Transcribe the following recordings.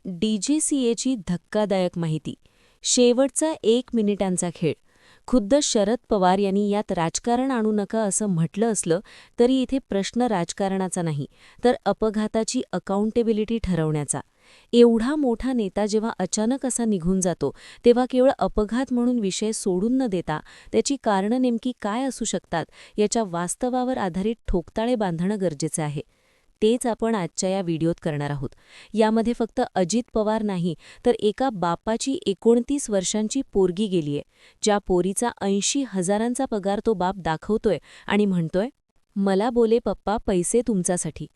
DJCAची धक्कादायक माहिती. शेवटचा 1 मिनिटांचा खेळ. खुद्द शरद पवार यांनी यात राजकारण आणू नका असं म्हटलं असलं तरी इथे प्रश्न राजकारणाचा नाही, तर अपघाताची अकाउंटेबिलिटी ठरवण्याचा. एवढा मोठा नेता जेव्हा अचानक असा निघून जातो, तेव्हा केवळ अपघात म्हणून विषय सोडून न देता त्याची कारणं नेमकी काय असू शकतात याच्या वास्तवावर आधारित ठोकताळे बांधणं गरजेचं आहे. तेच आपण आजच्या या व्हिडिओत करणार आहोत. यामध्ये फक्त अजित पवार नाही, तर एका बापाची 29 वर्षांची पोरगी गेलीये, ज्या पोरीचा 80,000चा पगार तो बाप दाखवतोय आणि म्हणतोय, मला बोले पप्पा पैसे तुमच्यासाठी.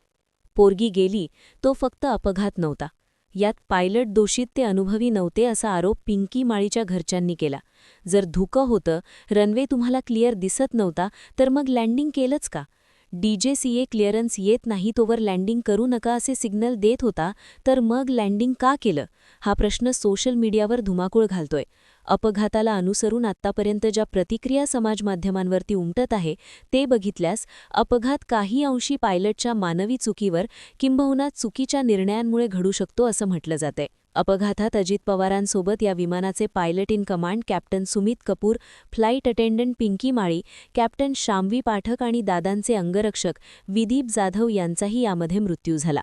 पोरगी गेली, तो फक्त अपघात नव्हता. यात पायलट दोषीत ते अनुभवी नव्हते असा आरोप पिंकी माळीच्या घरच्यांनी केला. जर धुकं होतं, रनवे तुम्हाला क्लिअर दिसत नव्हता, तर मग लँडिंग केलंच का? DJCA क्लिअरन्स येत नाही तोवर लँडिंग करू नका असे सिग्नल देत होता, तर मग लँडिंग का केलं? हा प्रश्न सोशल मीडियावर धुमाकूळ घालतोय. अपघाताला अनुसरून आत्तापर्यंत ज्या प्रतिक्रिया समाजमाध्यमांवरती उमटत आहे ते बघितल्यास अपघात काही अंशी पायलटच्या मानवी चुकीवर किंबहुना चुकीच्या निर्णयांमुळे घडू शकतो असं म्हटलं जातंय. अपघातात अजित पवारांसोबत या विमानाचे pilot in command captain Sumit Kapoor, flight attendant Pinky Mali, captain Shambhavi Pathak आणि दादांचे अंगरक्षक विदीप जाधव यांचाही यामध्ये मृत्यू झाला.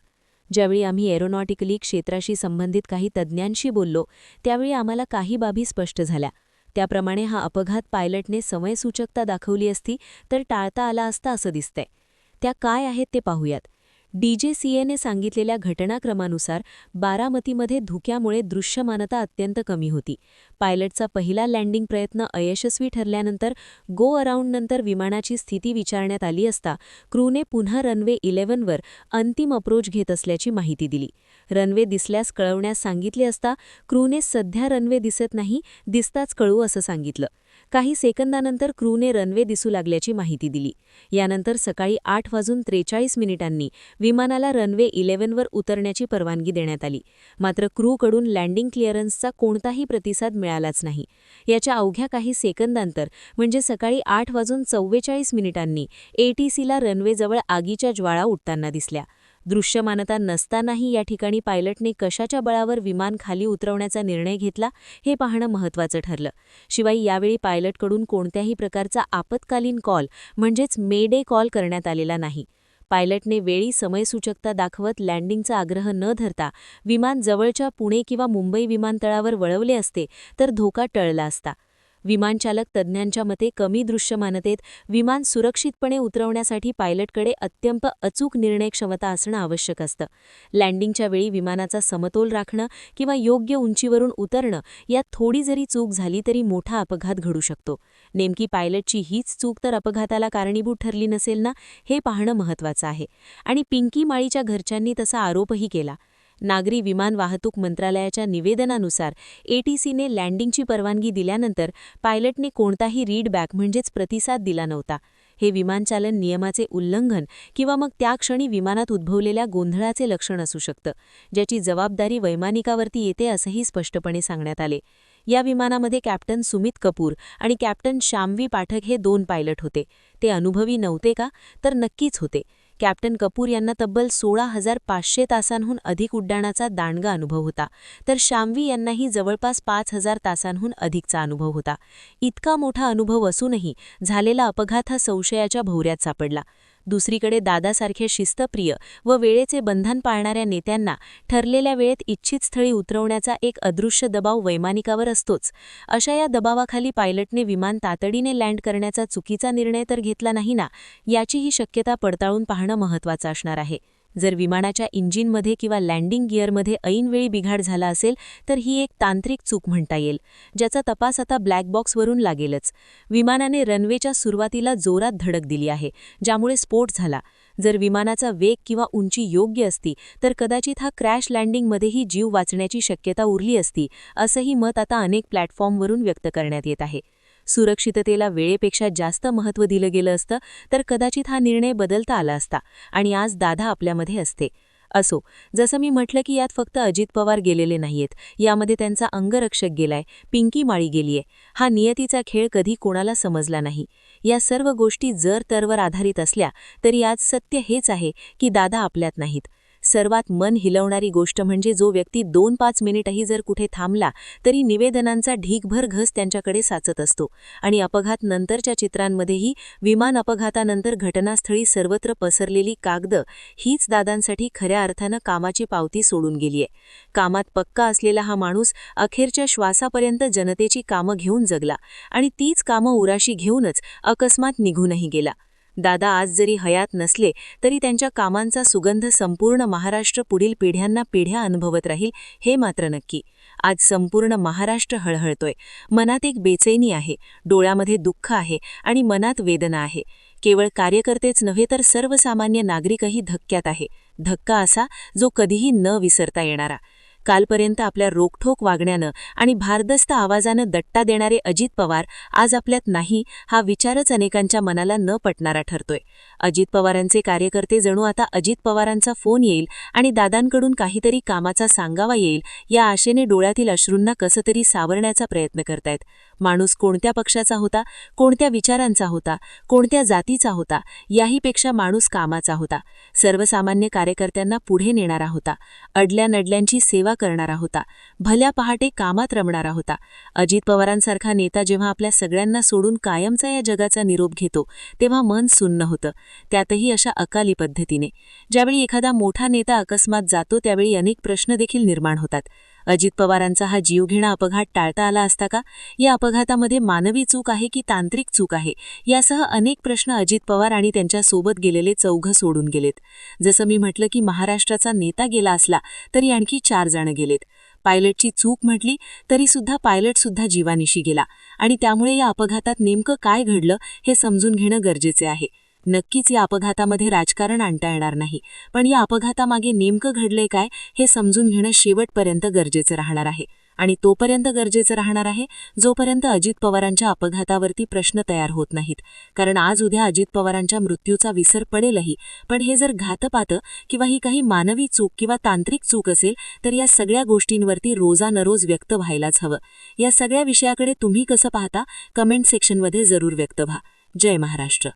ज्यावेळी आम्ही एरोनॉटिकली क्षेत्राशी संबंधित काही तज्ज्ञांशी बोललो, त्यावेळी आम्हाला काही बाबी स्पष्ट झाल्या. त्याप्रमाणे हा अपघात पायलटने समयसूचकता दाखवली असती तर टाळता आला असता असं दिसतंय. त्या काय आहेत ते पाहूयात. DJCAने सांगितलेल्या घटनाक्रमानुसार बारामतीमध्ये धुक्यामुळे दृश्यमानता अत्यंत कमी होती. पायलटचा पहिला लँडिंग प्रयत्न अयशस्वी ठरल्यानंतर गो अराउंडनंतर विमानाची स्थिती विचारण्यात आली असता क्रूने पुन्हा रनवे 11वर अंतिम अप्रोच घेत असल्याची माहिती दिली. रनवे दिसल्यास कळवण्यास सांगितले असता क्रूने सध्या रनवे दिसत नाही, दिसताच कळवू असं सांगितलं. काही सेकंदानंतर क्रूने रनवे दिसू लागल्याची माहिती दिली. यानंतर सकाळी 8:43 विमानाला रनवे 11वर उतरण्याची परवानगी देण्यात आली. मात्र क्रूकडून लँडिंग क्लिअरन्सचा कोणताही प्रतिसाद मिळालाच नाही. याच्या अवघ्या काही सेकंदांतर म्हणजे सकाळी 8:44 ATCला रनवेजवळ आगीच्या ज्वाळा उठताना दिसल्या. दृश्यमानता नसतानाही या ठिकाणी पायलटने कशाच्या बळावर विमान खाली उतरवण्याचा निर्णय घेतला हे पाहणं महत्त्वाचं ठरलं. शिवाय यावेळी पायलटकडून कोणत्याही प्रकारचा आपत्कालीन कॉल म्हणजेच मेडे कॉल करण्यात आलेला नाही. पायलटने वेळी समयसूचकता दाखवत लँडिंगचा आग्रह न धरता विमान जवळच्या पुणे किंवा मुंबई विमानतळावर वळवले असते तर धोका टळला असता. विमानचालक तज्ज्ञांच्या मते कमी दृश्यमानतेत विमान सुरक्षितपणे उतरवण्यासाठी पायलटकडे अत्यंत अचूक निर्णय क्षमता असणं आवश्यक असतं. लँडिंगच्या वेळी विमानाचा समतोल राखणं किंवा योग्य उंचीवरून उतरणं यात थोडी जरी चूक झाली तरी मोठा अपघात घडू शकतो. नेमकी पायलटची हीच चूक तर अपघाताला कारणीभूत ठरली नसेल ना, हे पाहणं महत्त्वाचं आहे. आणि पिंकी माळीच्या घरच्यांनी तसा आरोपही केला. नागरी विमान वाहतूक मंत्रालयाच्या निवेदनानुसार ATCने लँडिंगची परवानगी दिल्यानंतर पायलटने कोणताही रीडबॅक म्हणजेच प्रतिसाद दिला नव्हता. हे विमानचालन नियमाचे उल्लंघन किंवा मग त्या क्षणी विमानात उद्भवलेल्या गोंधळाचे लक्षण असू शकतं, ज्याची जबाबदारी वैमानिकावरती येते असंही स्पष्टपणे सांगण्यात आले. या विमानामध्ये कॅप्टन सुमित कपूर आणि कॅप्टन शामवी पाठक हे 2 पायलट होते. ते अनुभवी नव्हते का? तर नक्कीच होते. कॅप्टन कपूर यांना तब्बल 16,500 तासांहून अधिक उड्डाणाचा दांडगा अनुभव होता, तर शामवी यांनाही जवळपास 5,000 तासांहून अधिकचा अनुभव होता. इतका मोठा अनुभव असूनही झालेला अपघात हा संशयाच्या भोवऱ्यात सापडला. दुसरीकडे दादासारख्या शिस्तप्रिय व वेळेचे बंधन पाळणाऱ्या नेत्यांना ठरलेल्या वेळेत इच्छित स्थळी उतरवण्याचा एक अदृश्य दबाव वैमानिकावर असतोच. अशा या दबावाखाली पायलटने विमान तातडीने लँड करण्याचा चुकीचा निर्णय तर घेतला नाही ना, याचीही शक्यता पडताळून पाहणं महत्त्वाचं असणार आहे. जर विमानाच्या इंजिनमध्ये किंवा लँडिंग गिअरमध्ये ऐनवेळी बिघाड झाला असेल तर ही एक तांत्रिक चूक म्हणता येईल, ज्याचा तपास आता ब्लॅक बॉक्सवरून लागेलच. विमानाने रनवेच्या सुरुवातीला जोरात धडक दिली आहे, ज्यामुळे स्फोट झाला. जर विमानाचा वेग किंवा उंची योग्य असती तर कदाचित हा क्रॅश लँडिंगमध्येही जीव वाचण्याची शक्यता उरली असती, असंही मत आता अनेक प्लॅटफॉर्मवरून व्यक्त करण्यात येत आहे. सुरक्षिततेला वेळेपेक्षा जास्त महत्त्व दिलं गेलं असतं तर कदाचित हा निर्णय बदलता आला असता आणि आज दादा आपल्यामध्ये असते. असो, जसं मी म्हटलं की यात फक्त अजित पवार गेलेले नाहीयेत, यामध्ये त्यांचा अंगरक्षक गेलाय, पिंकी माळी गेलीये. हा नियतीचा खेळ कधी कोणाला समजला नाही. या सर्व गोष्टी जर तरवर आधारित असल्या तरी आज सत्य हेच आहे की दादा आपल्यात नाहीत. सर्वात मन हिलवणारी गोष्ट म्हणजे जो व्यक्ती 2-5 मिनिटही जर कुठे थांबला तरी निवेदनांचा ढीगभर घस त्यांच्याकडे साचत असतो. आणि अपघात नंतरच्या चित्रांमध्येही विमान अपघातानंतर घटनास्थळी सर्वत्र पसरलेली कागदं हीच दादांसाठी खऱ्या अर्थानं कामाची पावती सोडून गेलीय. कामात पक्का असलेला हा माणूस अखेरच्या श्वासापर्यंत जनतेची कामं घेऊन जगला आणि तीच कामं उराशी घेऊनच अकस्मात निघूनही गेला. दादा आज जरी हयात नसले तरी त्यांच्या कामांचा सुगंध संपूर्ण महाराष्ट्र पुढील पिढ्यांना पिढ्या अनुभवत राहील हे मात्र नक्की. आज संपूर्ण महाराष्ट्र हळहळतोय. मनात एक बेचैनी आहे, डोळ्यामध्ये दुःख आहे आणि मनात वेदना आहे. केवळ कार्यकर्तेच नव्हे तर सर्वसामान्य नागरिकही धक्क्यात आहे. धक्का असा जो कधीही न विसरता येणारा. कालपर्यंत आपल्या रोखठोक वागण्यानं आणि भारदस्त आवाजानं दट्टा देणारे अजित पवार आज आपल्यात नाही हा विचारच अनेकांच्या मनाला न पटणारा ठरतोय. अजित पवारांचे कार्यकर्ते जणू आता अजित पवारांचा फोन येईल आणि दादांकडून काहीतरी कामाचा सांगावा येईल या आशेने डोळ्यातील अश्रूंना कसं तरी सावरण्याचा प्रयत्न करतायत. माणूस कोणत्या पक्षाचा होता, कोणत्या विचारांचा होता, कोणत्या जातीचा होता, याहीपेक्षा माणूस कामाचा होता. सर्वसामान्य कार्यकर्त्यांना पुढे नेणारा होता. अडल्या नडल्यांची सेवा करणारा होता. भल्या पहाटे कामात रमणारा होता. अजित पवारांसारखा नेता जेव्हा आपल्या सगळ्यांना सोडून कायमचा या जगाचा निरोप घेतो तेव्हा मन सुन्न होतं, त्यातही अशा अकाली पद्धतीने. ज्यावेळी एखादा मोठा नेता अकस्मात जातो त्यावेळी अनेक प्रश्न देखील निर्माण होतात. अजित पवारांचा हा जीवघेणा अपघात टाळता आला असता का? या अपघातामध्ये मानवी चूक आहे की तांत्रिक चूक आहे? यासह अनेक प्रश्न अजित पवार आणि त्यांच्यासोबत गेलेले चौघं सोडून गेलेत. जसं मी म्हटलं की महाराष्ट्राचा नेता गेला असला तरी आणखी 4 जण गेलेत. पायलटची चूक म्हटली तरीसुद्धा पायलटसुद्धा जीवानिशी गेला आणि त्यामुळे या अपघातात नेमकं काय घडलं हे समजून घेणं गरजेचे आहे. नक्कीच या अपघातामध्ये राजकारण आणता येणार नाही, पण या अपघातामागे नेमकं घडलंय काय हे समजून घेणं शेवटपर्यंत गरजेचं राहणार आहे. आणि तोपर्यंत गरजेचं राहणार आहे जोपर्यंत अजित पवारांच्या अपघातावरती प्रश्न तयार होत नाहीत. कारण आज उद्या अजित पवारांच्या मृत्यूचा विसर पडेलही, पण हे जर घातपातं किंवा ही काही मानवी चूक किंवा तांत्रिक चूक असेल तर या सगळ्या गोष्टींवरती रोजानरोज व्यक्त व्हायलाच हवं. या सगळ्या विषयाकडे तुम्ही कसं पाहता कमेंट सेक्शनमध्ये जरूर व्यक्त व्हा. जय महाराष्ट्र.